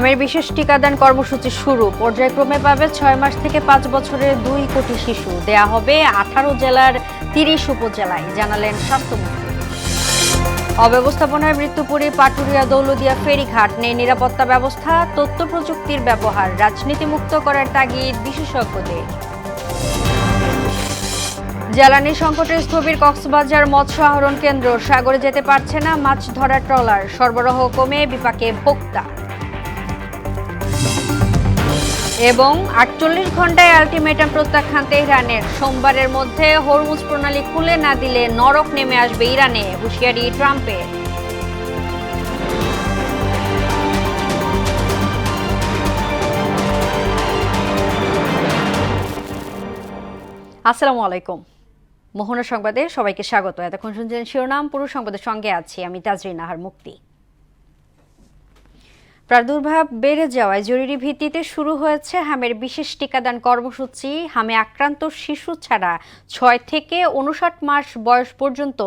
হামের বিশেষ টিকাদান কর্মসূচি শুরু। পর্যায়ক্রমে পাবে 6 মাস থেকে 5 বছরের 2 কোটি শিশু। দেয়া হবে 18 জেলার 30 উপজেলায়, জানালেন স্বাস্থ্যমন্ত্রী। অব্যবস্থাপনায় মৃত্যুপুরী পাটুরিয়া দৌলদিয়া ফেরিঘাট নেই নিরাপত্তা ব্যবস্থা, তথ্য প্রযুক্তির ব্যবহার, রাজনীতিমুক্ত করার তাগিদ বিশেষজ্ঞদের। জ্বালানি সংকটে স্থবির কক্সবাজার মৎস্য আহরণ কেন্দ্র, সাগরে যেতে পারছে না মাছ ধরার ট্রলার, সরবরাহ কমে বিপাকে ভোক্তা। এবং 48 ঘন্টায় আলটিমেটাম প্রত্যাখ্যান তেহরানের, সোমবারের মধ্যে হরমুজ প্রণালী খুলে না দিলে নরক নেমে আসবে ইরানে, হুঁশিয়ারি ট্রাম্পের। আসসালামু আলাইকুম। মোহনা সংবাদে সবাইকে স্বাগত। এতক্ষণ শুনছেন শিরোনাম, পুরো সংবাদের সঙ্গে আছি আমি তাজরিন নাহার মুক্তি। প্রাদুর্ভাব বেড়ে যাওয়ায় জরুরি ভিত্তিতে শুরু হয়েছে হামের বিশেষ টিকাদান কর্মসূচি। হামে আক্রান্ত শিশু ছাড়া 6 থেকে 59 মাস বয়স পর্যন্ত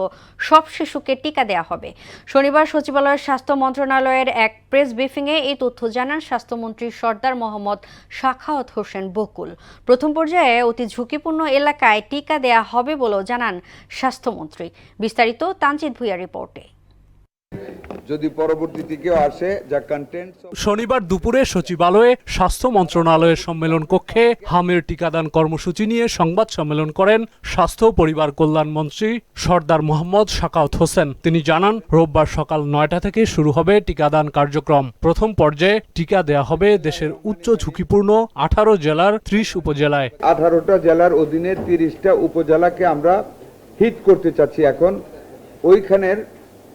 সব শিশুকে টিকা দেওয়া হবে। শনিবার সচিবালয়ের স্বাস্থ্য মন্ত্রণালয়ের এক প্রেস ব্রিফিংয়ে এই তথ্য জানান স্বাস্থ্যমন্ত্রী সর্দার মোহাম্মদ সাখাওয়াত হোসেন বকুল। প্রথম পর্যায়ে অতি ঝুঁকিপূর্ণ এলাকায় টিকা দেওয়া হবে বলেও জানান স্বাস্থ্যমন্ত্রী। বিস্তারিত তানজিদ ভুঁইয়া রিপোর্টে। যদি পরবর্তীতে কেউ আসে যা কন্টেন্ট। শনিবার দুপুরে সচিবালয়ে স্বাস্থ্য মন্ত্রণালয়ের সম্মেলন কক্ষে হামের টিকাদান কর্মসূচি নিয়ে সংবাদ সম্মেলন করেন স্বাস্থ্য পরিবার কল্যাণ মন্ত্রী সর্দার মোহাম্মদ সাখাওয়াত হোসেন। তিনি জানান, রোববার সকাল 9টা থেকে শুরু হবে টিকাদান কার্যক্রম। প্রথম পর্যায়ে টিকা দেয়া হবে দেশের উচ্চ ঝুঁকিপূর্ণ 18 জেলার 30 উপজেলায়। 18টা জেলার অধীনে 30টা উপজেলাকে আমরা হিট করতে চাচ্ছি। এখন ওইখানের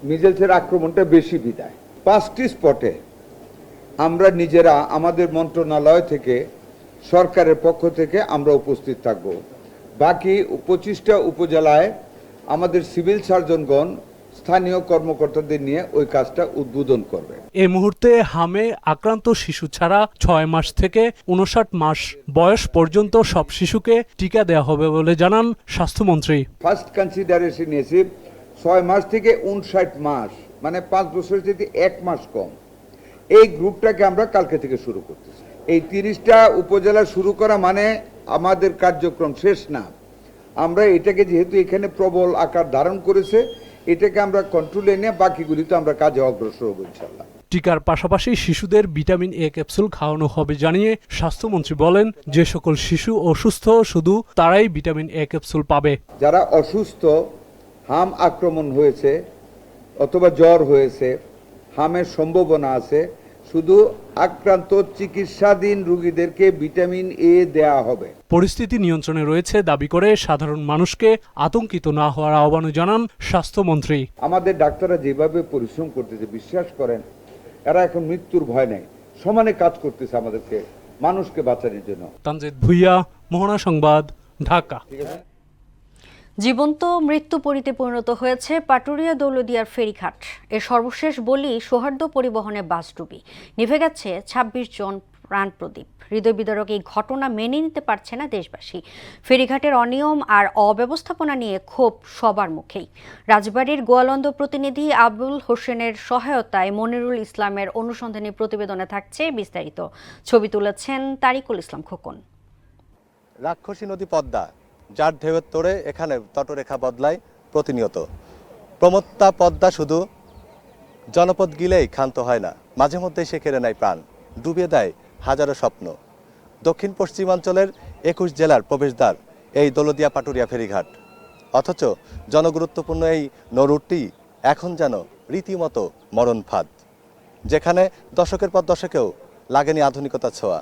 মিজেলসের আক্রমণটা বেশি বিদায় 5টি স্পটে আমরা নিজেরা আমাদের মন্ত্রণালয় থেকে সরকারের পক্ষ থেকে আমরা উপস্থিত থাকব। বাকি 25টা উপজেলায় আমাদের সিভিল সার্জনগণ স্থানীয় কর্মকর্তাদের নিয়ে ওই কাজটা উদ্বোধন করবে। এই মুহূর্তে হামে আক্রান্ত শিশু ছাড়া 6 মাস থেকে 59 মাস বয়স পর্যন্ত সব শিশুকে টিকা দেওয়া হবে বলে জানান স্বাস্থ্যমন্ত্রী। ফার্স্ট কনসিডারেশন নিয়েছি 6 মাস থেকে 59 মাস, মানে 5 বছর থেকে 1 মাস কম। এই গ্রুপটাকে আমরা কালকে থেকে শুরু করতেছি। এই 30টা উপজেলা শুরু করা মানে আমাদের কার্যক্রম শেষ না। আমরা এটাকে যেহেতু এখানে প্রবল আকার ধারণ করেছে, এটাকে আমরা কন্ট্রোলে নিয়ে বাকিগুলিতে আমরা কাজে অগ্রসর হব ইনশাআল্লাহ। টিকার পাশাপাশি শিশুদের ভিটামিন এ ক্যাপসুল খাওয়ানো হবে জানিয়ে স্বাস্থ্যমন্ত্রী বলেন, যে সকল শিশু অসুস্থ শুধু তারাই ভিটামিন এ ক্যাপসুল পাবে। যারা অসুস্থ, হাম আক্রমণ হয়েছে অথবা জ্বর হয়েছে, হামের সম্ভাবনা আছে, শুধু আক্রান্ত চিকিৎসাধীন রোগীদেরকে ভিটামিন এ দেয়া হবে। পরিস্থিতি নিয়ন্ত্রণে রয়েছে দাবি করে সাধারণ মানুষকে আতঙ্কিত না হওয়ার আহ্বান জানান স্বাস্থ্যমন্ত্রী। আমাদের ডাক্তাররা যেভাবে পরিশ্রম করতেছে, বিশ্বাস করেন এরা এখন মৃত্যুর ভয় নেই, সমানে কাজ করতেছে আমাদেরকে মানুষকে বাঁচানোর জন্য। তানজিদ ভুঁইয়া, মোহনা সংবাদ, ঢাকা। জীবন্ত মৃত্যুপরীতে পরিণত হয়েছে পাটুরিয়া দৌলদিয়ার ফেরিঘাট। এর সর্বশেষ বলি সৌহার্দ্য পরিবহনে বাসডুবি। নিভে গেছে 26 জন প্রাণ প্রদীপ। হৃদয় বিদারক এই ঘটনা মেনে নিতে পারছে না দেশবাসী। ফেরিঘাটের অনিয়ম আর অব্যবস্থাপনা নিয়ে ক্ষোভ সবার মুখেই। রাজবাড়ীর গোয়ালন্দ প্রতিনিধি আবুল হোসেনের সহায়তায় মনিরুল ইসলামের অনুসন্ধানী প্রতিবেদনে থাকছে বিস্তারিত। ছবি তুলেছেন তারিকুল ইসলাম খোকন। রাক্ষসী নদী পদ্মা, যার ঢেউয়ের তোড়ে এখানে তটরেখা বদলায় প্রতিনিয়ত। প্রমত্তা পদ্মা শুধু জনপদ গিলেই ক্ষান্ত হয় না, মাঝে মধ্যেই সে কেড়ে নেয় প্রাণ, ডুবিয়ে দেয় হাজারো স্বপ্ন। দক্ষিণ পশ্চিমাঞ্চলের 21 জেলার প্রবেশদ্বার এই দৌলদিয়া পাটুরিয়া ফেরিঘাট। অথচ জনগুরুত্বপূর্ণ এই নৌরুটটি এখন যেন রীতিমতো মরণ ফাঁদ, যেখানে দশকের পর দশকেও লাগেনি আধুনিকতার ছোঁয়া।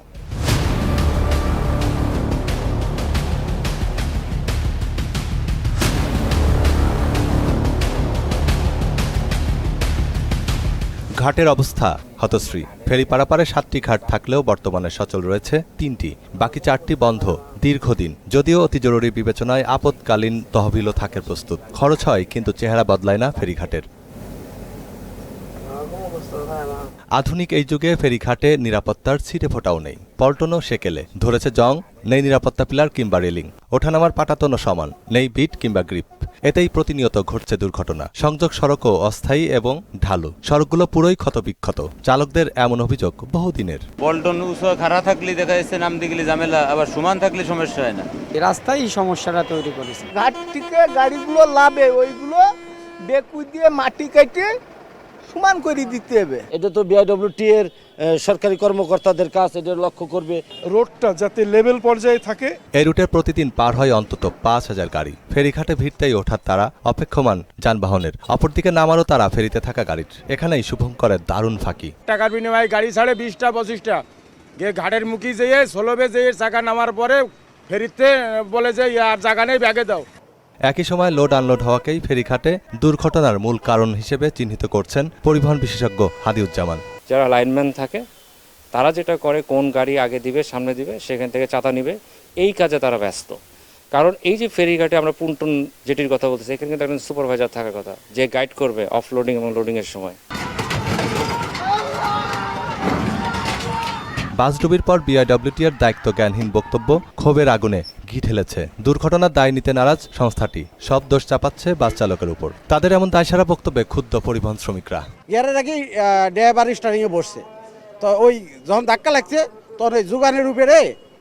ঘাটের অবস্থা হতশ্রী। ফেরি পারাপারে 7টি ঘাট থাকলেও বর্তমানে সচল রয়েছে 3টি, বাকি 4টি বন্ধ দীর্ঘদিন। যদিও অতি জরুরি বিবেচনায় আপৎকালীন তহবিলও থাকে প্রস্তুত। খরচ হয়, কিন্তু চেহারা বদলায় না ফেরিঘাটের। আধুনিক এই যুগে ফেরিঘাটে নিরাপত্তার ছিটে ফোটাও নেই, পল্টনও সেকেলে ধরেছে জং। নেই নিরাপত্তা পিলার কিংবা রেলিং, ওঠানামার পাটাতনও সমান, নেই বিট কিংবা গ্রিপ। এতেই প্রতিনিয়ত ঘটছে দুর্ঘটনা। সংযোগ সড়কও অস্থায়ী এবং ঢালু, সড়কগুলো পুরোই ক্ষতবিক্ষত। চালকদের এমন অভিযোগ বহুদিনের। পল্টন উঁচু খাড়া থাকলে দেখা যাচ্ছে নাম দিগলি ঝামেলা, আবার সমান থাকলে সমস্যা হয় না। এই রাস্তায় এই সমস্যাটা তৈরি করেছে। ঘাট থেকে গাড়িগুলো লাভে ওইগুলো বেকু দিয়ে মাটি কেটে সমান করে দিতে হবে। এটা তো বিআইডব্লিউটি এর সরকারি কর্মকর্তাদের কাজ এটা লক্ষ্য করবে। রোডটা যাতে লেভেল পর্যায়ে থাকে। এই রুটে প্রতিদিন পার হয় অন্তত ৫,০০০ গাড়ি। ফেরিঘাটে ভিড়তেই ওঠার তারা অপেক্ষমান যানবাহনের, অপরদিকে নামারও তারা ফেরিতে থাকা গাড়ির। এখানেই শুভঙ্করের দারুণ ফাঁকি। টাকার বিনিময়ে গাড়ি ছাড়ে 20টা 25টা গিয়ে ঘাটের মুখে যেয়ে 16 যেয়ে চাকা নামার পরে ফেরিতে বলে যে আর জায়গা নেই, ব্যাগে দাও। একই সময় লোড আনলোড হওয়াকেই ফেরিঘাটে দুর্ঘটনার মূল কারণ হিসেবে চিহ্নিত করছেন পরিবহন বিশেষজ্ঞ হাদিউজ্জামান। যারা লাইনম্যান থাকে তারা যেটা করে, কোন গাড়ি আগে দিবে সামনে দিবে সেখান থেকে চাঁদা নিবে, এই কাজে তারা ব্যস্ত। কারণ এই যে ফেরিঘাটে আমরা পুন্টন যেটির কথা বলতেছি, এখানে কিন্তু একজন সুপারভাইজার থাকার কথা, যে গাইড করবে অফলোডিং এবং লোডিংয়ের সময়। বাসডুবির পর বিআইডব্লিউটির দায়িত্ব জ্ঞানহীন বক্তব্য ক্ষোভের আগুনে ঘি ঢেলেছে। দুর্ঘটনার দায় নিতে নারাজ সংস্থাটি, সব দোষ চাপাচ্ছে বাস চালকের উপর। তাদের এমন দায়সারা বক্তব্যে ক্ষুব্ধ পরিবহন শ্রমিকরা। এর আগে ড্রাইভার স্টারিংয়ে বসছে, তো ওই যখন ধাক্কা লাগছে তখন ওই যোগানের উপরে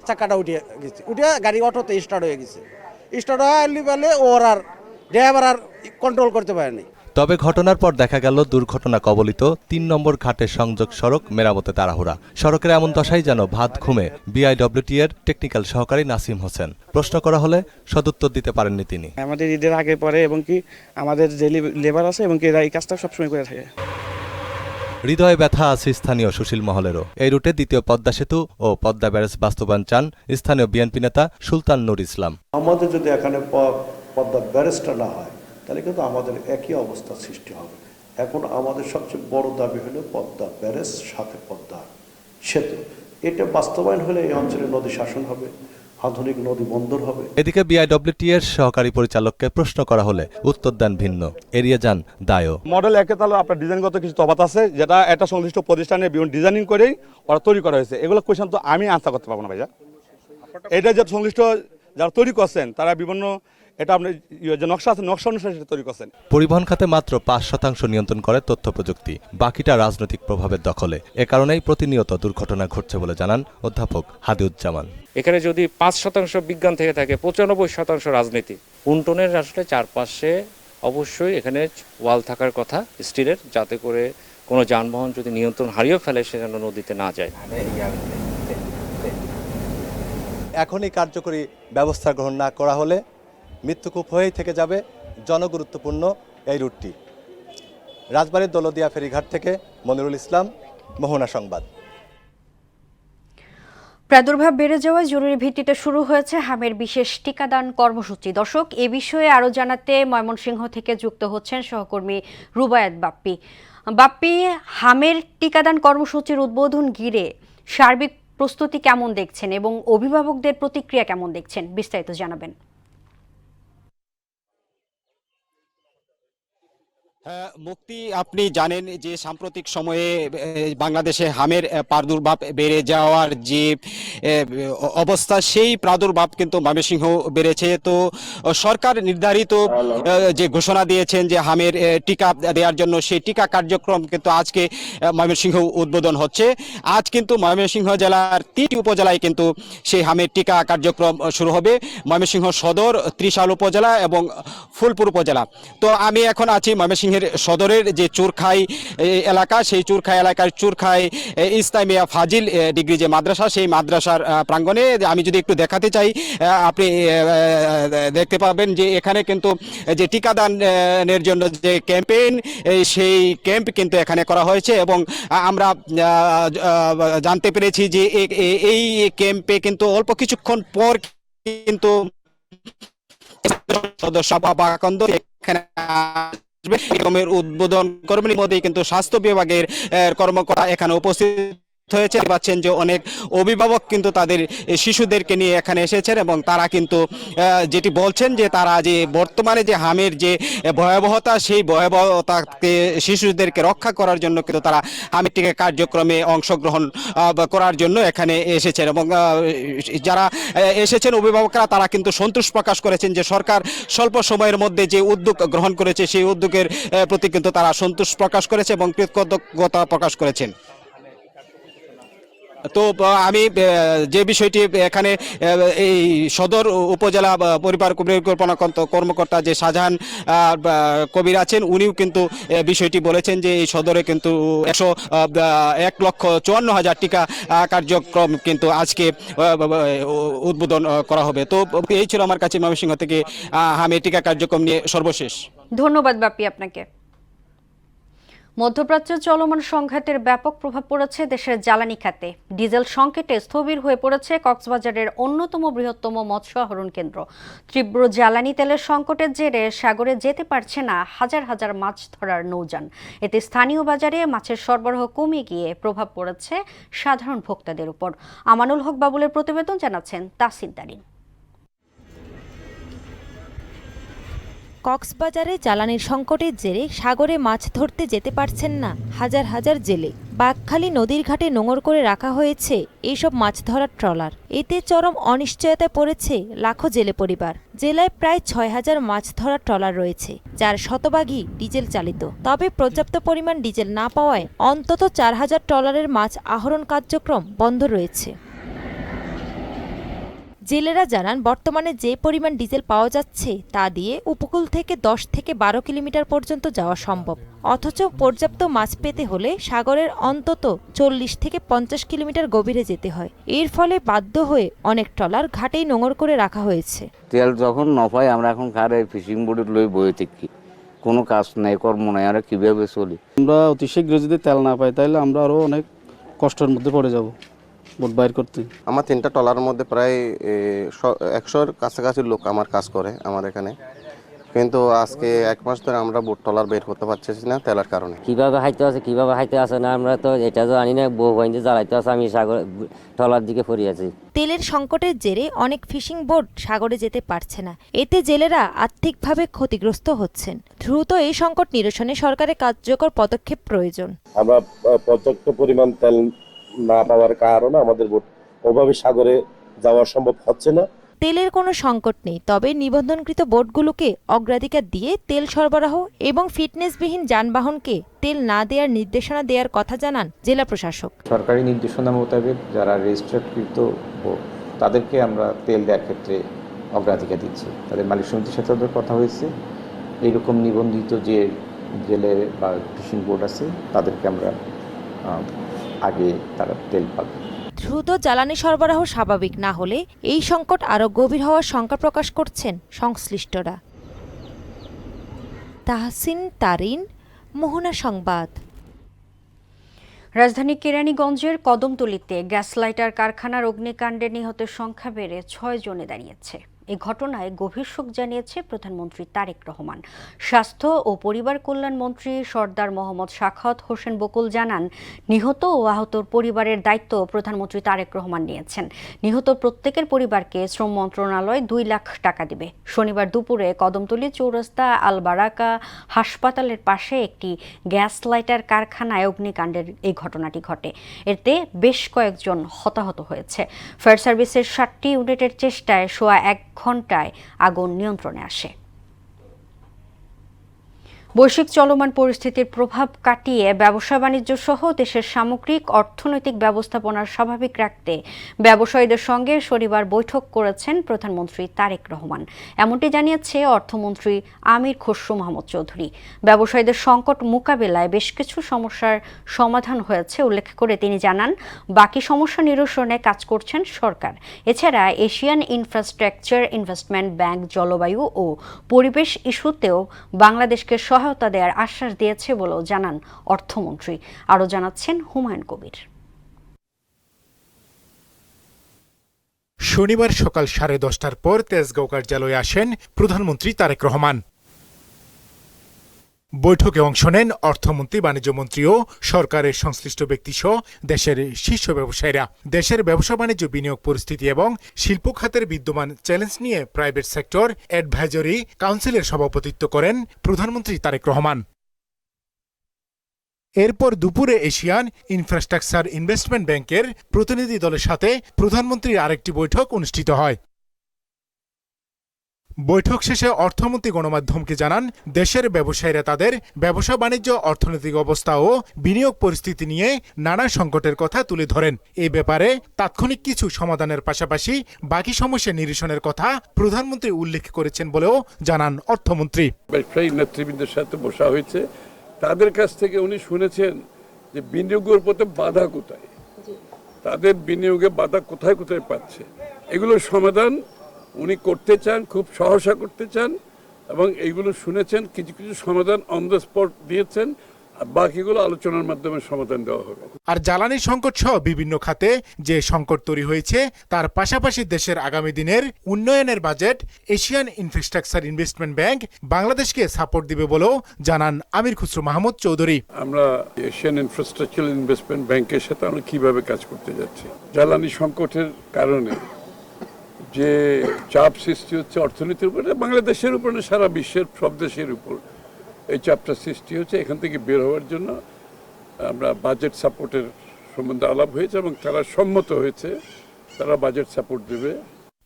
চাকাটা উঠে গেছে, উঠে গাড়ি অটোতে স্টার্ট হয়ে গেছে। স্টার্ট হয়ে বলে ওর আর ড্রাইভার আর কন্ট্রোল করতে পারেনি। তবে ঘটনার পর দেখা গেল দুর্ঘটনা কবলিত ৩ নম্বর ঘাটের সংযোগ সড়ক মেরামতে তাড়াহুড়া। সড়কের এমন দশাই যেন ভাত ঘুমে বিআইডব্লিউটি এর টেকনিক্যাল সহকারী নাসিম হোসেন। প্রশ্ন করা হলে সদুত্তর দিতে পারেননি তিনি। আমাদের ঈদের আগে পরে এবং কি আমাদের যে লেবার আছে এবং কি এরা এই কাজটা সবসময় করে থাকে। হৃদয়ে ব্যথা আছে স্থানীয় সুশীল মহলেরও। এই রুটে দ্বিতীয় পদ্মা সেতু ও পদ্মা ব্যারেজ বাস্তবায়ন চান স্থানীয় বিএনপি নেতা সুলতান নূর ইসলাম। আমাদের যদি এখানে পদ্মা ব্যারেজটা না হয় তাহলে কিন্তু আমাদের একই অবস্থা সৃষ্টি হবে। এখন আমাদের সবচেয়ে বড় দাবি হলো পদ্মা ব্যারেজ সাথে পদ্মা সেতু। এটা বাস্তবায়ন হলে এই অঞ্চলে নদী শাসন হবে, আধুনিক নদী বন্দর হবে। এদিকে বিআইডব্লিউটি এর সহকারী পরিচালককে প্রশ্ন করা হলে উত্তর দেন ভিন্ন, এড়িয়ে যান দায়ও। মডেল একে তাহলে আপনার ডিজাইনগত কিছু তফাৎ আছে, যেটা একটা সংশ্লিষ্ট প্রতিষ্ঠানে বিভিন্ন ডিজাইনিং করেই ওরা তৈরি করা হয়েছে। এগুলো কোয়েশন তো আমি আনসার করতে পারবো না ভাইয়া। এটা যে সংশ্লিষ্ট যারা তৈরি করছেন তারা বিভিন্ন এটা আপনি যে নকশা আছে নকশা অনুসারে সেটা তৈরি করছেন। পরিবহন খাতে মাত্র ৫% নিয়ন্ত্রণ করে তথ্য প্রযুক্তি, বাকিটা রাজনৈতিক প্রভাবের দখলে। এ কারণেই প্রতিনিয়ত দুর্ঘটনা ঘটছে বলে জানান অধ্যাপক হাদিউজ্জামান। এখানে যদি 5% বিজ্ঞান থেকে থাকে, 95% রাজনীতি। পুন্টনের আসলে চারপাশে অবশ্যই এখানে ওয়াল থাকার কথা স্টিলের, যাতে করে কোনো যানবাহন যদি নিয়ন্ত্রণ হারিয়ে ফেলে সে যেন নদীতে না যায়। এখনই কার্যকরী ব্যবস্থা গ্রহণ না করা হলে মৃত্যুকূপ হয়েই থেকে যাবে জনগুরুত্বপূর্ণ এই রুটটি। রাজবাড়ীর দৌলদিয়া ফেরিঘাট থেকে মনিরুল ইসলাম, মোহনা সংবাদ। প্রাদুর্ভাব বেড়ে যাওয়ায় জরুরি ভিত্তিতে শুরু হয়েছে হামের বিশেষ টিকাদান কর্মসূচি। দর্শক, এ বিষয়ে আরও জানাতে ময়মনসিংহ থেকে যুক্ত হচ্ছেন সহকর্মী রুবায়াত বাপ্পি। বাপ্পি, হামের টিকাদান কর্মসূচির উদ্বোধন ঘিরে সার্বিক প্রস্তুতি কেমন দেখছেন এবং অভিভাবকদের প্রতিক্রিয়া কেমন দেখছেন, বিস্তারিত জানাবেন। মুক্তি, আপনি জানেন যে সাম্প্রতিক সময়ে বাংলাদেশে হামের প্রাদুর্ভাব বেড়ে যাওয়ার যে অবস্থা, সেই প্রাদুর্ভাব কিন্তু ময়মনসিংহ বেড়েছে। তো সরকার নির্ধারিত যে ঘোষণা দিয়েছেন যে হামের টিকা দেওয়ার জন্য, সেই টিকা কার্যক্রম কিন্তু আজকে ময়মনসিংহ উদ্বোধন হচ্ছে। আজ কিন্তু ময়মনসিংহ জেলার 3টি উপজেলায় কিন্তু সেই হামের টিকা কার্যক্রম শুরু হবে। ময়মনসিংহ সদর, ত্রিশাল উপজেলা এবং ফুলপুর উপজেলা। তো আমি এখন আছি ময়মনসিংহ সদরের যে চুরখাই এলাকা, সেই চুরখাই এলাকার চুরখাই ইসলামিয়া ফাজিল ডিগ্রি যে মাদ্রাসা, সেই মাদ্রাসার প্রাঙ্গণে আমি যদি একটু দেখাতে চাই, আপনি দেখতে পাবেন যে এখানে কিন্তু যে টিকাদানের জন্য যে ক্যাম্পেইন, সেই ক্যাম্প কিন্তু এখানে করা হয়েছে। এবং আমরা জানতে পেরেছি যে এই ক্যাম্পে কিন্তু অল্প কিছুক্ষণ পর কিন্তু সদস্য বাবাকন্দ এখানে উদ্বোধন করবেন। মধ্যে কিন্তু স্বাস্থ্য বিভাগের কর্মকর্তা এখানে উপস্থিত হয়েছে পাচ্ছেন যে অনেক অভিভাবক কিন্তু তাদের শিশুদেরকে নিয়ে এখানে এসেছেন এবং তারা কিন্তু যেটি বলছেন যে তারা যে বর্তমানে যে হামের যে ভয়াবহতা সেই ভয়াবহতাকে শিশুদেরকে রক্ষা করার জন্য কিন্তু তারা হামের টিকা কার্যক্রমে অংশগ্রহণ করার জন্য এখানে এসেছেন এবং যারা এসেছেন অভিভাবকরা তারা কিন্তু সন্তোষ প্রকাশ করেছেন যে সরকার স্বল্প সময়ের মধ্যে যে উদ্যোগ গ্রহণ করেছে সেই উদ্যোগের প্রতি কিন্তু তারা সন্তোষ প্রকাশ করেছে এবং কৃতজ্ঞতা প্রকাশ করেছেন। তো আমি যে বিষয়টি এখানে এই সদর উপজেলা পরিবার পরিকল্পনা কর্মকর্তা যে শাহজাহান কবির আছেন উনিও কিন্তু বিষয়টি বলেছেন যে এই সদরে কিন্তু 1,54,000 টিকা কার্যক্রম কিন্তু আজকে উদ্বোধন করা হবে। তো এই ছিল আমার কাছে ময়মনসিংহ থেকে হামে টিকা কার্যক্রম নিয়ে সর্বশেষ। ধন্যবাদ বাপি আপনাকে। মধ্যপ্রাচ্যে চলমান সংঘাতের ব্যাপক প্রভাব পড়েছে দেশের জ্বালানি খাতে। ডিজেল সংকটে স্থবির হয়ে পড়েছে কক্সবাজারের অন্যতম বৃহত্তম মৎস্য আহরণ কেন্দ্র। তীব্র জ্বালানি তেলের সংকটের জেরে সাগরে যেতে পারছে না হাজার হাজার মাছ ধরার নৌযান। এতে স্থানীয় বাজারে মাছের সরবরাহ কমে গিয়ে প্রভাব পড়েছে সাধারণ ভোক্তাদের উপর। আমানুল হক বাবুলের প্রতিবেদন, জানাচ্ছেন তাসিন তারিন। কক্সবাজারে জ্বালানির সংকটের জেরে সাগরে মাছ ধরতে যেতে পারছেন না হাজার হাজার জেলে। বাঘখালী নদীর ঘাটে নোঙর করে রাখা হয়েছে এইসব মাছ ধরার ট্রলার। এতে চরম অনিশ্চয়তায় পড়েছে লাখো জেলে পরিবার। জেলায় প্রায় 6,000 মাছ ধরার ট্রলার রয়েছে, যার শতভাগই ডিজেল চালিত। তবে পর্যাপ্ত পরিমাণ ডিজেল না পাওয়ায় অন্তত 4,000 ট্রলারের মাছ আহরণ কার্যক্রম বন্ধ রয়েছে। জেলেরা জানান, বর্তমানে যে পরিমাণ ডিজেল পাওয়া যাচ্ছে তা দিয়ে উপকূল থেকে 10 থেকে 12 কিলোমিটার পর্যন্ত যাওয়া সম্ভব। অথচ পর্যাপ্ত মাছ পেতে হলে সাগরের অন্তত 40 থেকে 50 কিলোমিটার গভীরে যেতে হয়। এর ফলে বাধ্য হয়ে অনেক ট্রলার ঘাটেই নোঙর করে রাখা হয়েছে। তেল যখন ন পাই আমরা এখন খারে ফিশিং বোটে লই বয়ে থাকি, কোনো কাজ নাই কর্ম নাই, আমরা কিভাবে চলি? আমরা অতি শীঘ্র যদি তেল না পাই তাহলে আমরা আরো অনেক কষ্টের মধ্যে পড়ে যাব বোট বাইর করতে। আমার 3টা ট্রলারের মধ্যে প্রায় 100-এর কাছাকাছি লোক আমার কাজ করে আমার এখানে, কিন্তু আজকে 1 মাস ধরে আমরা বোট ট্রলার বের করতে পারছি না তেলের কারণে। কিভাবে হাইতে আছে কিভাবে হাইতে আছে না আমরা তো এটা জানি না। বউ বাইন্দে জ্বালাইতে আছে, আমি সাগর ট্রলার দিকে পড়ে আছি। তেলের সংকটের জেরে অনেক ফিশিং বোট সাগরে যেতে পারছে না। এতে জেলেরা আর্থিকভাবে ক্ষতিগ্রস্ত হচ্ছেন। দ্রুত এই সংকট নিরসনে সরকারের কার্যকর পদক্ষেপ প্রয়োজন। আমরা পর্যাপ্ত পরিমাণ তেল না পাওয়ার কারণে আমাদের বোট ওভাবে সাগরে যাওয়া সম্ভব হচ্ছে না। তেলের কোনো সংকট নেই, তবে নিবন্ধনকৃত বোটগুলোকে অগ্রাধিকার দিয়ে তেল সরবরাহ এবং ফিটনেসবিহীন যানবাহনকে তেল না দেওয়ার নির্দেশনা দেওয়ার কথা জানান জেলা প্রশাসক। সরকারি নির্দেশনা মোতাবেক যারা রেজিস্টার্ডকৃত বোট তাদেরকে আমরা তেল দেওয়ার ক্ষেত্রে অগ্রাধিকার দিচ্ছি। তাদের মালিক সমিতির সাথে কথা হয়েছে, এইরকম নিবন্ধিত যে জেলে বা ফিশিং বোট আছে তাদেরকে আমরা আগে তারা তেল পাবে। দ্রুত জ্বালানি সরবরাহ স্বাভাবিক না হলে এই সংকট আরও গভীর হওয়ার শঙ্কা প্রকাশ করছেন সংশ্লিষ্টরা। তাহসিন তারিন, মোহনা সংবাদ। রাজধানী কেরানীগঞ্জের কদমতলীতে গ্যাস লাইটার কারখানার অগ্নিকাণ্ডে নিহতের সংখ্যা বেড়ে 6 জনে দাঁড়িয়েছে। এই ঘটনায় গভীর শোক জানিয়েছে প্রধানমন্ত্রী তারেক রহমান। স্বাস্থ্য ও পরিবার কল্যাণ মন্ত্রী সর্দার মোহাম্মদ সাখাওয়াত হোসেন বকুল জানান, নিহত ও আহতর পরিবারের দায়িত্ব প্রধানমন্ত্রী তারেক রহমান নিয়েছেন। নিহত প্রত্যেকের পরিবারকে শ্রম মন্ত্রণালয় 2 লাখ টাকা দেবে। শনিবার দুপুরে কদমতলী চৌরাস্তা আল বারাকা হাসপাতালের পাশে একটি গ্যাস লাইটার কারখানায় অগ্নিকাণ্ডের এই ঘটনাটি ঘটে। এতে বেশ কয়েকজন হতাহত হয়েছে। ফায়ার সার্ভিসের 7টি ইউনিটের চেষ্টায় সোয়া 1 ঘণ্টায় আগুন নিয়ন্ত্রণে আসে। বৈশ্বিক চলমান পরিস্থিতির প্রভাব কাটিয়ে ব্যবসা বাণিজ্য সহ দেশের সামগ্রিক অর্থনৈতিক ব্যবস্থাপনার স্বাভাবিক রাখতে ব্যবসায়ীদের সঙ্গে শনিবার বৈঠক করেছেন প্রধানমন্ত্রী তারেক রহমান। এমনটি জানিয়েছে অর্থমন্ত্রী আমির খসরু মাহমুদ চৌধুরী। ব্যবসায়ীদের সংকট মোকাবেলায় বেশ কিছু সমস্যার সমাধান হয়েছে উল্লেখ করে তিনি জানান, বাকি সমস্যা নিরসনে কাজ করছেন সরকার। এছাড়া এশিয়ান ইনফ্রাস্ট্রাকচার ইনভেস্টমেন্ট ব্যাংক জলবায়ু ও পরিবেশ ইস্যুতেও বাংলাদেশকে সহায়তা দেওয়ার আশ্বাস দিয়েছে বলেও জানান অর্থমন্ত্রী। আরও জানাচ্ছেন হুমায়ুন কবির। শনিবার সকাল 10:30টার পর তেজগাঁও কার্যালয়ে আসেন প্রধানমন্ত্রী তারেক রহমান। বৈঠকে অংশ নেন অর্থমন্ত্রী, বাণিজ্যমন্ত্রী ও সরকারের সংশ্লিষ্ট ব্যক্তিসহ দেশের শীর্ষ ব্যবসায়ীরা। দেশের ব্যবসা বাণিজ্য, বিনিয়োগ পরিস্থিতি এবং শিল্প খাতের বিদ্যমান চ্যালেঞ্জ নিয়ে প্রাইভেট সেক্টর অ্যাডভাইজরি কাউন্সিলের সভাপতিত্ব করেন প্রধানমন্ত্রী তারেক রহমান। এরপর দুপুরে এশিয়ান ইনফ্রাস্ট্রাকচার ইনভেস্টমেন্ট ব্যাংকের প্রতিনিধি দলের সাথে প্রধানমন্ত্রীর আরেকটি বৈঠক অনুষ্ঠিত হয়। বৈঠক শেষে অর্থমন্ত্রী গণমাধ্যমকে জানান, দেশের ব্যবসায়ীরা তাদের ব্যবসা বাণিজ্য, অর্থনৈতিক অবস্থা ও বিনিয়োগ পরিস্থিতি নিয়ে নানা সংকটের কথা তুলে ধরেন। এই ব্যাপারে তাৎক্ষণিক কিছু সমাধানের পাশাপাশি বাকি সমস্যা নিরসনের কথা প্রধানমন্ত্রী উল্লেখ করেছেন বলেও জানান অর্থমন্ত্রী। ব্যবসায়ী নেতৃবৃন্দের সাথে বসা হয়েছে, তাদের কাছ থেকে উনি শুনেছেন যে বিনিয়োগের পথে বাধা কোথায়, তাদের বিনিয়োগে বাধা কোথায় কোথায় পাচ্ছে, এগুলোর সমাধান উনি করতে চান, খুব সহসা করতে চান এবং এইগুলো শুনেছেন। কিছু কিছু সমাধান অন দ্য স্পট দিয়েছেন, আর বাকিগুলো আলোচনার মাধ্যমে সমাধান দেওয়া হবে। আর জ্বালানি সংকট সহ বিভিন্ন খাতে যে সংকট তৈরি হয়েছে, তার পাশাপাশি দেশের আগামী দিনের উন্নয়নের budget Asian infrastructure investment bank বাংলাদেশকে সাপোর্ট দিবে বলেও জানান আমির খুসরো মাহমুদ চৌধুরী। আমরা এশিয়ান ইনফ্রাস্ট্রাকচার ইনভেস্টমেন্ট ব্যাংকের সাথে আমরা কিভাবে কাজ করতে যাচ্ছি। জ্বালানি সংকটের কারণে যে চাপ সৃষ্টি হচ্ছে অর্থনীতির উপরে, বাংলাদেশের উপর না, সারা বিশ্বের সব দেশের উপর এই চাপটা সৃষ্টি হচ্ছে। এখান থেকে বের হওয়ার জন্য আমরা বাজেট সাপোর্টের সম্বন্ধে আলাপ হয়েছে এবং তারা সম্মত হয়েছে, তারা বাজেট সাপোর্ট দেবে।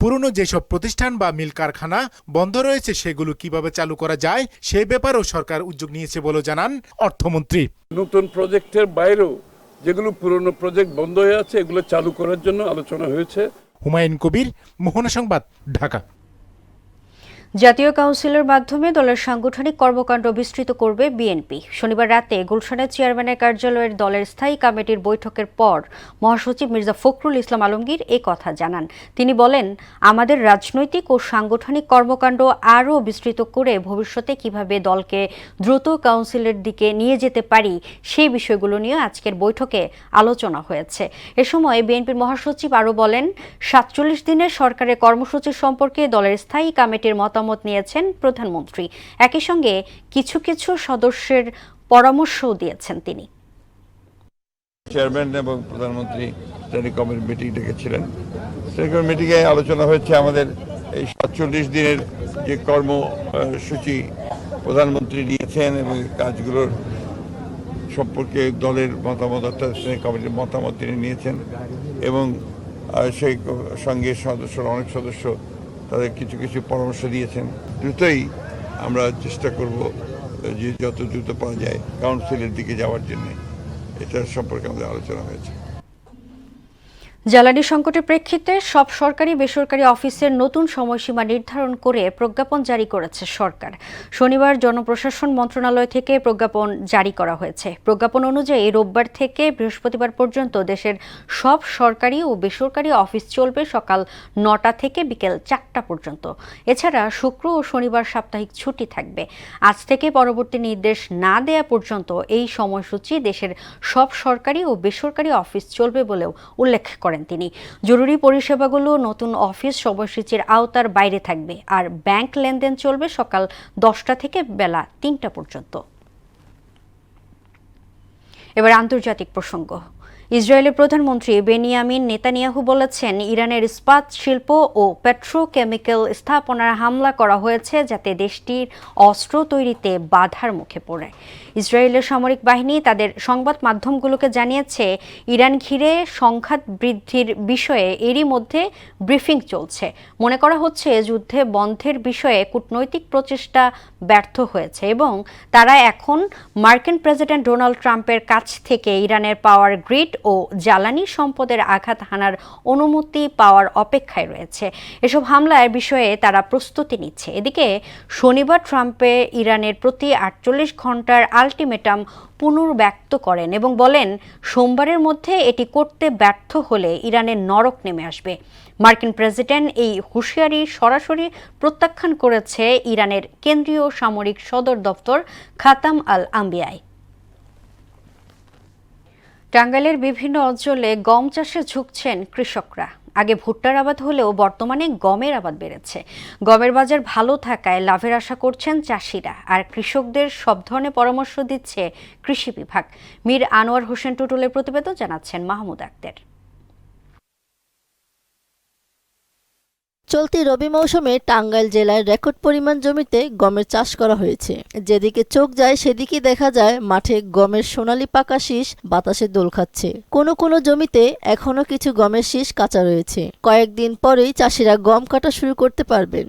পুরনো যেসব প্রতিষ্ঠান বা মিল কারখানা বন্ধ রয়েছে, সেগুলো কিভাবে চালু করা যায় সেই ব্যাপারেও সরকার উদ্যোগ নিয়েছে বলে জানান অর্থমন্ত্রী। নতুন প্রজেক্টের বাইরেও যেগুলো পুরনো প্রজেক্ট বন্ধ হয়ে আছে, এগুলো চালু করার জন্য আলোচনা হয়েছে। হুমায়ুন কবির, মোহনা সংবাদ, ঢাকা। জাতীয় কাউন্সিলের মাধ্যমে দলের সাংগঠনিক কর্মকাণ্ড বিস্তৃত করবে বিএনপি। শনিবার রাতে গুলশানের চেয়ারম্যানের কার্যালয়ের দলের স্থায়ী কমিটির বৈঠকের পর মহাসচিব মির্জা ফখরুল ইসলাম আলমগীর এ কথা জানান। তিনি বলেন, আমাদের রাজনৈতিক ও সাংগঠনিক কর্মকাণ্ড আরও বিস্তৃত করে ভবিষ্যতে কিভাবে দলকে দ্রুত কাউন্সিলের দিকে নিয়ে যেতে পারি, সেই বিষয়গুলো নিয়ে আজকের বৈঠকে আলোচনা হয়েছে। এ সময় বিএনপির মহাসচিব আরও বলেন, ৪৭ দিনের সরকারের কর্মসূচি সম্পর্কে দলের স্থায়ী কমিটির মতামত নিয়েছেন প্রধানমন্ত্রী। একই সঙ্গে কিছু কিছু সদস্যের পরামর্শও দিয়েছেন তিনি। চেয়ারম্যান এবং প্রধানমন্ত্রী স্ট্যান্ডিং কমিটি মিটিং ডেকেছিলেন। স্ট্যান্ডিং কমিটি মিটিংয়ে আলোচনা হয়েছে আমাদের এই ৪৭ দিনের যে কর্মসূচি প্রধানমন্ত্রী নিয়েছেন এবং কাজগুলোর সম্পর্কে দলের মতামত, অর্থাৎ স্ট্যান্ডিং কমিটির মতামত তিনি নিয়েছেন এবং সেই সঙ্গে অনেক সদস্য তাদের কিছু কিছু পরামর্শ দিয়েছেন। দ্রুতই আমরা চেষ্টা করব যে যত দ্রুত পাওয়া যায় কাউন্সিলের দিকে যাওয়ার জন্য, এটার সম্পর্কে আমাদের আলোচনা হয়েছে। জ্বালানি সংকটের প্রেক্ষিতে সব সরকারি বেসরকারি অফিসের নতুন সময়সীমা নির্ধারণ করে প্রজ্ঞাপন জারি করেছে সরকার। শনিবার জনপ্রশাসন মন্ত্রণালয় থেকে প্রজ্ঞাপন জারি করা হয়েছে। প্রজ্ঞাপন অনুযায়ী রোববার থেকে বৃহস্পতিবার পর্যন্ত দেশের সব সরকারি ও বেসরকারি অফিস চলবে সকাল ৯টা থেকে বিকেল ৪টা পর্যন্ত। এছাড়া শুক্র ও শনিবার সাপ্তাহিক ছুটি থাকবে। আজ থেকে পরবর্তী নির্দেশ না দেয়া পর্যন্ত এই সময়সূচি দেশের সব সরকারি ও বেসরকারি অফিস চলবে বলেও উল্লেখ করেন তিনি। জরুরি পরিষেবাগুলো নতুন অফিস সময়সূচির আওতার বাইরে থাকবে, আর ব্যাংক লেনদেন চলবে সকাল 10টা থেকে বেলা 3টা পর্যন্ত। এবার আন্তর্জাতিক প্রসঙ্গ। ইসরায়েলের প্রধানমন্ত্রী বেনিয়ামিন নেতানিয়াহু বলেছেন, ইরানের ইস্পাত শিল্প ও পেট্রোকেমিক্যাল স্থাপনায় হামলা করা হয়েছে যাতে দেশটির অস্ত্র তৈরিতে বাধার মুখে পড়ে। ইসরায়েলের সামরিক বাহিনী তাদের সংবাদ মাধ্যমগুলোকে জানিয়েছে, ইরান ঘিরে সংঘাত বৃদ্ধির বিষয়ে এরই মধ্যে ব্রিফিং চলছে। মনে করা হচ্ছে যুদ্ধে বন্ধের বিষয়ে কূটনৈতিক প্রচেষ্টা ব্যর্থ হয়েছে এবং তারা এখন মার্কিন প্রেসিডেন্ট ডোনাল্ড ট্রাম্পের কাছ থেকে ইরানের পাওয়ার গ্রিড ও জ্বালানি সম্পদের আঘাত হানার অনুমতি পাওয়ার অপেক্ষায় রয়েছে। এসব হামলার বিষয়ে তারা প্রস্তুতি নিচ্ছে। এদিকে শনিবার ট্রাম্পে ইরানের প্রতি 48 ঘন্টার আলটিমেটাম পুনর্ব্যক্ত করেন এবং বলেন, সোমবারের মধ্যে এটি করতে ব্যর্থ হলে ইরানের নরক নেমে আসবে। মার্কিন প্রেসিডেন্ট এই হুঁশিয়ারি সরাসরি প্রত্যাখ্যান করেছে ইরানের কেন্দ্রীয় সামরিক সদর দপ্তর খাতাম আল আম্বিয়ায়। টাঙ্গাইলের বিভিন্ন অঞ্চলে গম চাষে ঝুঁকছেন কৃষকরা। আগে ভুট্টার আবাদ হলেও বর্তমানে গমের আবাদ বেড়েছে। গমের বাজার ভালো থাকায় লাভের আশা করছেন চাষিরা, আর কৃষকদের সব ধরনের পরামর্শ দিচ্ছে কৃষি বিভাগ। মীর আনোয়ার হোসেন টুটুলের প্রতিবেদন, জানাচ্ছেন মাহমুদ আক্তার। চলতি রবি মৌসুমে টাঙ্গাইল জেলায় রেকর্ড পরিমাণ জমিতে গমের চাষ করা হয়েছে। যেদিকে চোখ যায় সেদিকে দেখা যায় মাঠে গমের সোনালি পাকা শীষ বাতাসে দোল খাচ্ছে। কোনো জমিতে এখনো কিছু গমের শীষ কাঁচা রয়েছে। কয়েকদিন পরেই চাষিরা গম কাটা শুরু করতে পারবেন।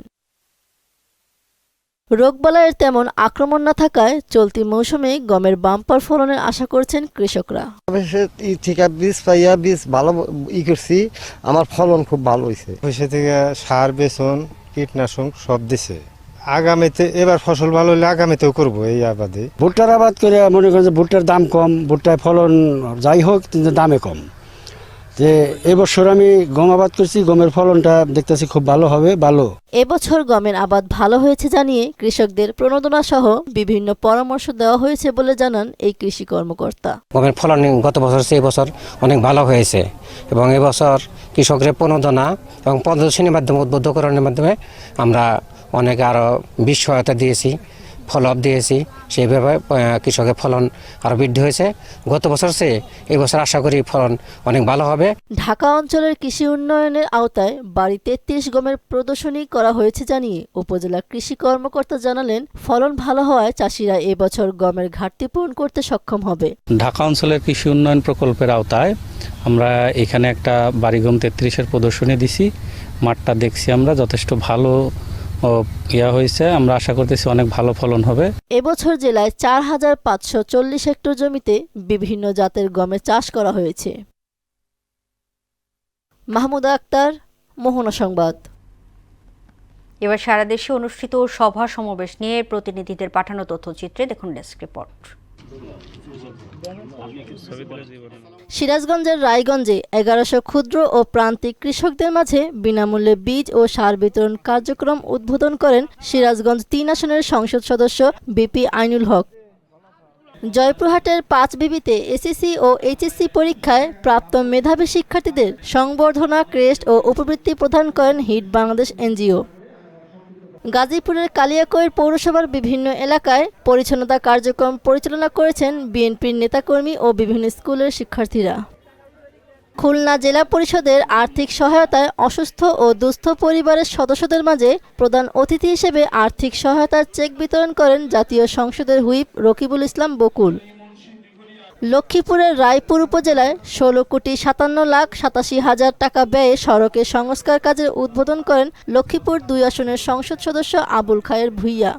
রোগবালাইয়ের তেমন আক্রমণ না থাকায় চলতি মৌসুমে গমের বাম্পার ফলনের আশা করছেন কৃষকরা। বীজ পাইয়া বীজ ভালো করছি, আমার ফলন খুব ভালো হয়েছে। পয়সা থেকে সার বেসন কীটনাশক সব দিছে। আগামীতে এবার ফসল ভালো হলে আগামীতেও করবো এই আবাদে। ভুট্টার আবাদ করে মনে করেন যে ভুট্টার দাম কম, ভুট্টার ফলন যাই হোক কিন্তু দামে কম। যে এবছর আমি গম আবাদ করছি, গমের ফলনটা দেখতেছি খুব ভালো হবে। এবছর গমের আবাদ ভালো হয়েছে জানিয়ে কৃষকদের প্রণোদনা সহ বিভিন্ন পরামর্শ দেওয়া হয়েছে বলে জানান এই কৃষি কর্মকর্তা। গমের ফলন গত বছর চেয়ে এবছর অনেক ভালো হয়েছে এবং এবছর কৃষকদের প্রণোদনা এবং প্রদর্শনীর মাধ্যমে উদ্বুদ্ধকরণের মাধ্যমে আমরা অনেক আরও বীজ সহায়তা দিয়েছি, ফলন দিয়েছি। সেইভাবে কৃষকের ফলন আরও বৃদ্ধি হয়েছে গত বছর চেয়ে এই বছর। আশা করি ফলন অনেক ভালো হবে। ঢাকা অঞ্চলের কৃষি উন্নয়নের আওতায় বাড়ি 33 গমের প্রদর্শনী করা হয়েছে জানিয়ে উপজেলা কৃষি কর্মকর্তা জানালেন, ফলন ভালো হওয়ায় চাষিরা এবছর গমের ঘাটতি পূরণ করতে সক্ষম হবে। ঢাকা অঞ্চলের কৃষি উন্নয়ন প্রকল্পের আওতায় আমরা এখানে একটা বাড়ি গম 33-এর প্রদর্শনী দিছি। মাঠটা দেখছি আমরা যথেষ্ট ভালো হয়েছে। আমরা আশা করতেছি অনেক ভালো ফলন হবে। এবছর জেলায় 4540 হেক্টর জমিতে বিভিন্ন জাতের গমের চাষ করা হয়েছে। মাহমুদ আক্তার, মোহনা সংবাদ। এবার সারা দেশে অনুষ্ঠিত সভা সমাবেশ নিয়ে প্রতিনিধিদের পাঠানো তথ্যচিত্রে দেখুন ডেস্ক রিপোর্ট। সিরাজগঞ্জের রায়গঞ্জে 1100 ক্ষুদ্র ও প্রান্তিক কৃষকদের মাঝে বিনামূল্যে বীজ ও সার বিতরণ কার্যক্রম উদ্বোধন করেন সিরাজগঞ্জ 3 আসনের সংসদ সদস্য বিপি আইনুল হক। জয়পুরহাটের 5 বিবিতে এসএসসি ও এইচএসসি পরীক্ষায় প্রাপ্ত মেধাবী শিক্ষার্থীদের সংবর্ধনা, ক্রেস্ট ও উপবৃত্তি প্রদান করেন হিট বাংলাদেশ এনজিও। গাজীপুরের কালিয়াকৈর পৌরসভার বিভিন্ন এলাকায় পরিচ্ছন্নতা কার্যক্রম পরিচালনা করেছেন বিএনপির নেতাকর্মী ও বিভিন্ন স্কুলের শিক্ষার্থীরা। খুলনা জেলা পরিষদের আর্থিক সহায়তায় অসুস্থ ও দুস্থ পরিবারের সদস্যদের মাঝে প্রধান অতিথি হিসেবে আর্থিক সহায়তার চেক বিতরণ করেন জাতীয় সংসদের হুইপ রকিবুল ইসলাম বকুল। লক্ষ্মীপুরের রায়পুর উপজেলায় 16,57,87,000 টাকা ব্যয়ে সড়কের সংস্কার কাজের উদ্বোধন করেন লক্ষ্মীপুর 2 আসনের সংসদ সদস্য আবুল খায়ের ভুইয়া।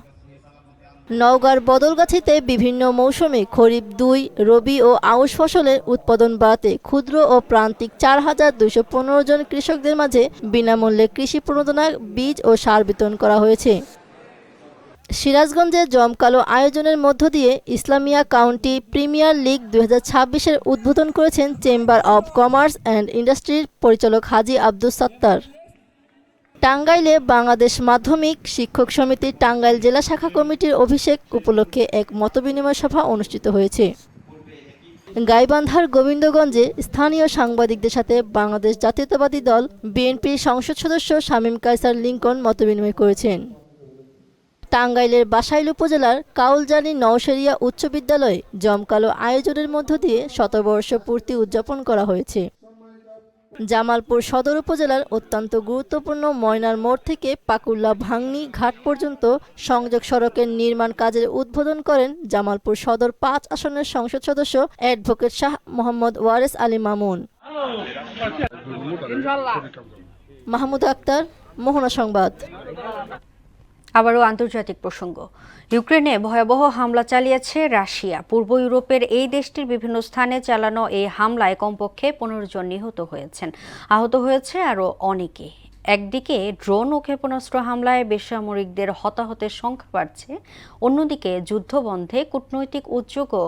নওগাঁর বদলগাছিতে বিভিন্ন মৌসুমে খরিফ 2, রবি ও আউশ ফসলের উৎপাদন বাড়াতে ক্ষুদ্র ও প্রান্তিক 4215 জন কৃষকদের মাঝে বিনামূল্যে কৃষি প্রণোদনা, বীজ ও সার বিতরণ করা হয়েছে। সিরাজগঞ্জে জমকালো আয়োজনের মধ্য দিয়ে ইসলামিয়া কাউন্টি প্রিমিয়ার লিগ 2026-এর উদ্বোধন করেছেন চেম্বার অব কমার্স অ্যান্ড ইন্ডাস্ট্রির পরিচালক হাজী আব্দুস সাত্তার। টাঙ্গাইলে বাংলাদেশ মাধ্যমিক শিক্ষক সমিতির টাঙ্গাইল জেলা শাখা কমিটির অভিষেক উপলক্ষে এক মতবিনিময় সভা অনুষ্ঠিত হয়েছে। গাইবান্ধার গোবিন্দগঞ্জে স্থানীয় সাংবাদিকদের সাথে বাংলাদেশ জাতীয়তাবাদী দল বিএনপির সংসদ সদস্য শামীম কায়সার লিংকন মতবিনিময় করেছেন। টাঙ্গাইলের বাসাইল উপজেলার কাউলজানি নওশেরিয়া উচ্চ বিদ্যালয়ে জমকালো আয়োজনের মধ্য দিয়ে শতবর্ষ পূর্তি উদযাপন করা হয়েছে। জামালপুর সদর উপজেলার অত্যন্ত গুরুত্বপূর্ণ ময়নার মোড় থেকে পাকুল্লা ভাঙনি ঘাট পর্যন্ত সংযোগ সড়কের নির্মাণ কাজের উদ্বোধন করেন জামালপুর সদর 5 আসনের সংসদ সদস্য অ্যাডভোকেট শাহ মোহাম্মদ ওয়ারেস আলী মামুন। মাহমুদ আক্তার, মোহনা সংবাদ। আবারও আন্তর্জাতিক প্রসঙ্গ। ইউক্রেনে ভয়াবহ হামলা চালিয়েছে রাশিয়া। পূর্ব ইউরোপের এই দেশটির বিভিন্ন স্থানে চালানো এই হামলায় কমপক্ষে 15 জন নিহত হয়েছেন, আহত হয়েছে আরও অনেকে। একদিকে ড্রোন ও ক্ষেপণাস্ত্র হামলায় বেসামরিকদের হতাহতের সংখ্যা বাড়ছে, অন্যদিকে যুদ্ধবন্ধে কূটনৈতিক উদ্যোগও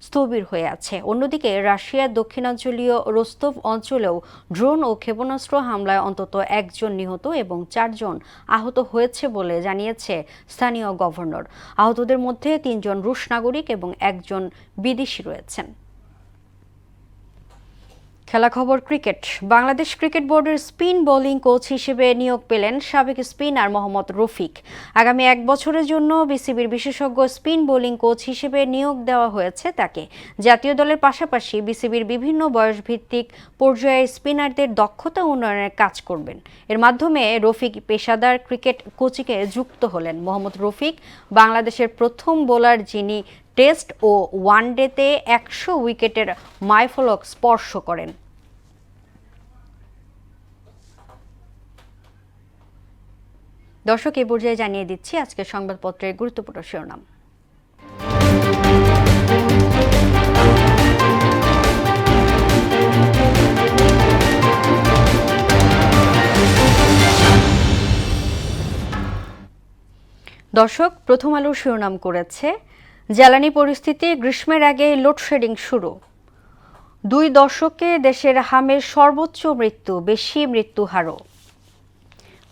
স্থবির হয়ে আছে। অন্যদিকে রাশিয়ার দক্ষিণাঞ্চলীয় রোস্তভ অঞ্চলেও ড্রোন ও ক্ষেপণাস্ত্র হামলায় অন্তত 1 জন নিহত এবং 4 জন আহত হয়েছে বলে জানিয়েছে স্থানীয় গভর্নর। আহতদের মধ্যে 3 জন রুশ নাগরিক এবং 1 জন বিদেশি রয়েছেন। খেলা খবর ক্রিকেট। বাংলাদেশ ক্রিকেট বোর্ডের স্পিন বোলিং কোচ হিসেবে নিয়োগ পেলেন সাবেক স্পিনার মোহাম্মদ রফিক। আগামী 1 বছরের জন্য বিসিবির বিশেষজ্ঞ স্পিন বোলিং কোচ হিসেবে নিয়োগ দেওয়া হয়েছে তাকে। জাতীয় দলের পাশাপাশি বিসিবির বিভিন্ন বয়সভিত্তিক পর্যায়ে স্পিনারদের দক্ষতা উন্নয়নের কাজ করবেন। এর মাধ্যমে রফিক পেশাদার ক্রিকেট কোচিংয়ে যুক্ত হলেন। মোহাম্মদ রফিক বাংলাদেশের প্রথম বোলার যিনি টেস্ট ও ওয়ানডেতে 100 উইকেটের মাইলফলক স্পর্শ করেন। দর্শক, এই পর্যায়ে জানিয়ে দিচ্ছি আজকের সংবাদপত্রের গুরুত্বপূর্ণ শিরোনাম। দর্শক, প্রথম আলোর শিরোনাম করেছে জ্বালানি পরিস্থিতি, গ্রীষ্মের আগে লোডশেডিং শুরু। 2 দশকে দেশের হামের সর্বোচ্চ মৃত্যু, বেশি মৃত্যু হারও।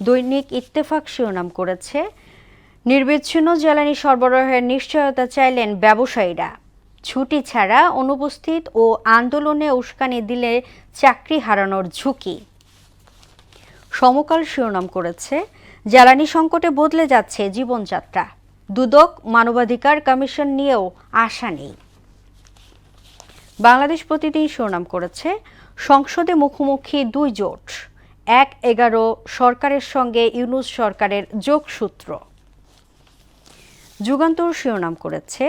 দৈনিক ইত্তেফাক শিরোনাম করেছে নির্বিচ্ছিন্ন জ্বালানি সরবরাহের নিশ্চয়তা চাইলেন ব্যবসায়ীরা। ছুটি ছাড়া অনুপস্থিত ও আন্দোলনে উস্কানি দিলে চাকরি হারানোর ঝুঁকি। সমকাল শিরোনাম করেছে জ্বালানি সংকটে বদলে যাচ্ছে জীবনযাত্রা। দুদক মানবাধিকার কমিশন নিয়েও আশা নেই। বাংলাদেশ প্রতিদিন শিরোনাম করেছে সংসদে মুখোমুখি 2 জোট, 1-11 সরকারের সঙ্গে ইউনূস সরকারের যোগসূত্র। যুগান্তর শিরোনাম করেছে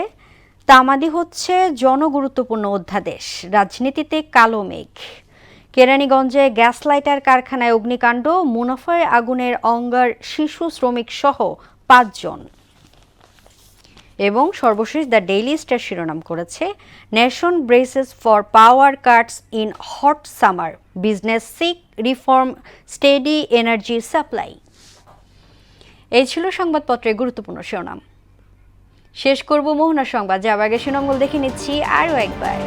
তামাদি হচ্ছে জনগুরুত্বপূর্ণ অধ্যাদেশ, রাজনীতিতে কালো মেঘ। কেরানীগঞ্জে গ্যাস লাইটার কারখানায় অগ্নিকাণ্ড, মুনাফায় আগুনের অঙ্গার শিশু শ্রমিক সহ 5 জন। এবং সর্বশেষ দ্য ডেইলি স্টার শিরোনাম করেছে nation braces for power cuts in hot summer, business seek reform, steady energy supply. এই ছিল সংবাদপত্রের গুরুত্বপূর্ণ শিরোনাম। শেষ করব মোহনার সংবাদ, যাওয়ার আগে শিরোনামগুলো দেখে নিচ্ছি আরও একবার।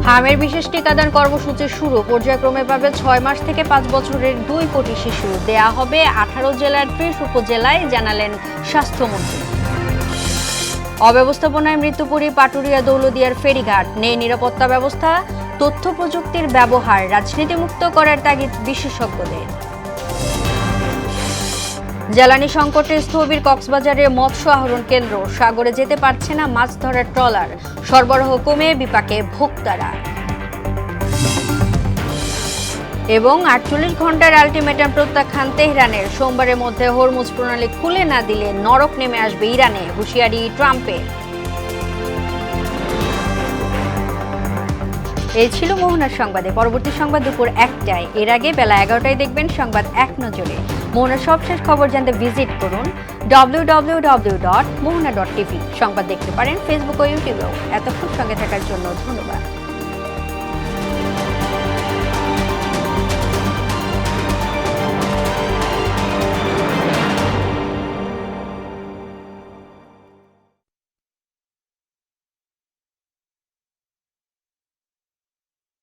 হামের বিশেষ টিকাদান কর্মসূচি শুরু, পর্যায়ক্রমে পাবে 6 মাস থেকে 5 বছরের 2 কোটি শিশু। দেয়া হবে 18 জেলার 30 উপজেলায়, জানালেন স্বাস্থ্যমন্ত্রী। অব্যবস্থাপনায় মৃত্যুপুরী পাটুরিয়া দৌলদিয়ার ফেরিঘাট, নেই নিরাপত্তা ব্যবস্থা, তথ্য প্রযুক্তির ব্যবহার, রাজনীতিমুক্ত করার তাগিদ বিশেষজ্ঞদের। জ্বালানি সংকটে স্থবির কক্সবাজারে মৎস্য আহরণ কেন্দ্র, সাগরে যেতে পারছে না মাছ ধরার ট্রলার, সরবরাহ কমে বিপাকে ভোক্তারা। এবং 48 ঘন্টার আলটিমেটাম প্রত্যাখ্যান তেহরানের, সোমবারের মধ্যে হরমুজ প্রণালী খুলে না দিলে নরক নেমে আসবে ইরানে, হুঁশিয়ারি ট্রাম্পের। এই ছিল মোহনার সংবাদে। পরবর্তী সংবাদ দুপুর 1টায়, এর আগে বেলা 11টায় দেখবেন সংবাদ এক নজরে। মোহনার সবশেষ খবর জানতে ভিজিট করুন www.mohana.tv। সংবাদ দেখতে পারেন ফেসবুক ও ইউটিউবেও। এতক্ষণ সঙ্গে থাকার জন্য ধন্যবাদ।